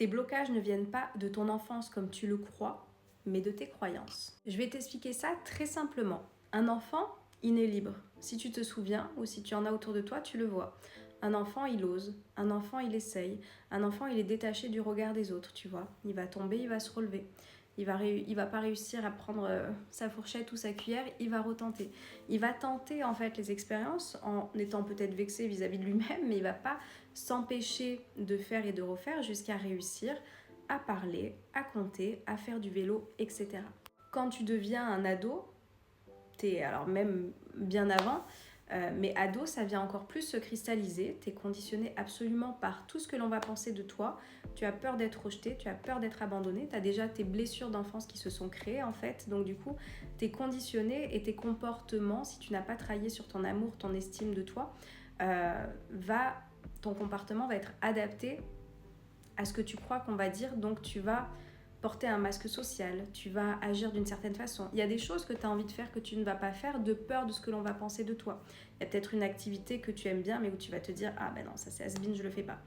Tes blocages ne viennent pas de ton enfance comme tu le crois, mais de tes croyances. Je vais t'expliquer ça très simplement. Un enfant, il est libre. Si tu te souviens ou si tu en as autour de toi, tu le vois. Un enfant, il ose. Un enfant, il essaye. Un enfant, il est détaché du regard des autres, tu vois. Il va tomber, il va se relever. Il va pas réussir à prendre sa fourchette ou sa cuillère, il va retenter. Il va tenter en fait les expériences en étant peut-être vexé vis-à-vis de lui-même, mais il va pas s'empêcher de faire et de refaire jusqu'à réussir à parler, à compter, à faire du vélo, etc. Quand tu deviens un ado, alors même bien avant, mais ado, ça vient encore plus se cristalliser. Tu es conditionné absolument par tout ce que l'on va penser de toi. Tu as peur d'être rejeté, tu as peur d'être abandonné. Tu as déjà tes blessures d'enfance qui se sont créées en fait. Donc du coup, tu es conditionné et tes comportements, si tu n'as pas travaillé sur ton amour, ton estime de toi, ton comportement va être adapté à ce que tu crois qu'on va dire. Donc tu vas porter un masque social, tu vas agir d'une certaine façon. Il y a des choses que tu as envie de faire que tu ne vas pas faire de peur de ce que l'on va penser de toi. Il y a peut-être une activité que tu aimes bien mais où tu vas te dire « Ah ben non, ça c'est has-been, je le fais pas ».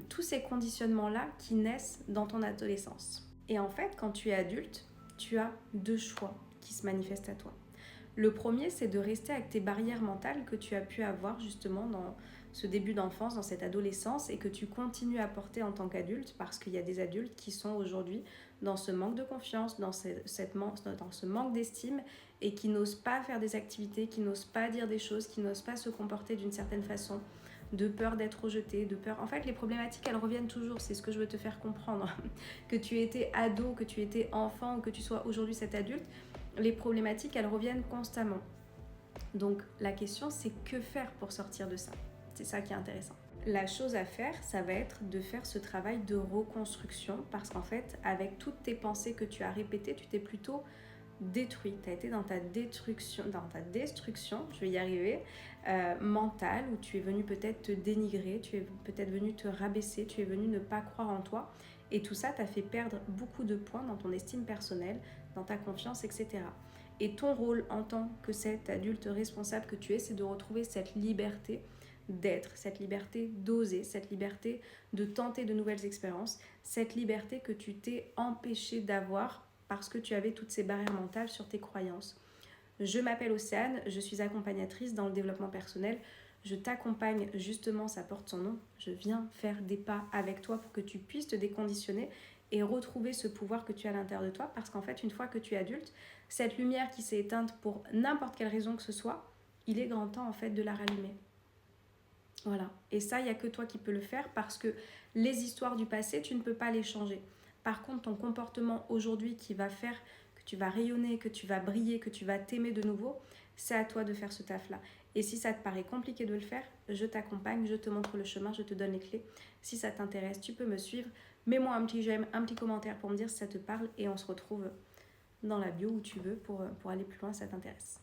Tous ces conditionnements-là qui naissent dans ton adolescence. Et en fait, quand tu es adulte, tu as deux choix qui se manifestent à toi. Le premier, c'est de rester avec tes barrières mentales que tu as pu avoir justement dans ce début d'enfance, dans cette adolescence, et que tu continues à porter en tant qu'adulte, parce qu'il y a des adultes qui sont aujourd'hui dans ce manque de confiance, dans ce manque d'estime, et qui n'osent pas faire des activités, qui n'osent pas dire des choses, qui n'osent pas se comporter d'une certaine façon, de peur d'être rejeté, de peur... En fait, les problématiques, elles reviennent toujours, c'est ce que je veux te faire comprendre. Que tu étais ado, que tu étais enfant, ou que tu sois aujourd'hui cet adulte, les problématiques, elles reviennent constamment. Donc la question, c'est que faire pour sortir de ça? C'est ça qui est intéressant. La chose à faire, ça va être de faire ce travail de reconstruction parce qu'en fait, avec toutes tes pensées que tu as répétées, tu t'es plutôt détruit. Tu as été dans ta destruction, je vais y arriver, mentale, où tu es venu peut-être te dénigrer, tu es peut-être venu te rabaisser, tu es venu ne pas croire en toi. Et tout ça t'a fait perdre beaucoup de points dans ton estime personnelle, dans ta confiance, etc. Et ton rôle en tant que cet adulte responsable que tu es, c'est de retrouver cette liberté d'être, cette liberté d'oser, cette liberté de tenter de nouvelles expériences, cette liberté que tu t'es empêché d'avoir parce que tu avais toutes ces barrières mentales sur tes croyances. Je m'appelle Océane, je suis accompagnatrice dans le développement personnel. Je t'accompagne justement, ça porte son nom. Je viens faire des pas avec toi pour que tu puisses te déconditionner et retrouver ce pouvoir que tu as à l'intérieur de toi. Parce qu'en fait, une fois que tu es adulte, cette lumière qui s'est éteinte pour n'importe quelle raison que ce soit, il est grand temps en fait de la rallumer. Voilà. Et ça, il n'y a que toi qui peux le faire parce que les histoires du passé, tu ne peux pas les changer. Par contre, ton comportement aujourd'hui qui va faire que tu vas rayonner, que tu vas briller, que tu vas t'aimer de nouveau, c'est à toi de faire ce taf-là. Et si ça te paraît compliqué de le faire, je t'accompagne, je te montre le chemin, je te donne les clés. Si ça t'intéresse, tu peux me suivre. Mets-moi un petit j'aime, un petit commentaire pour me dire si ça te parle et on se retrouve dans la bio où tu veux pour aller plus loin si ça t'intéresse.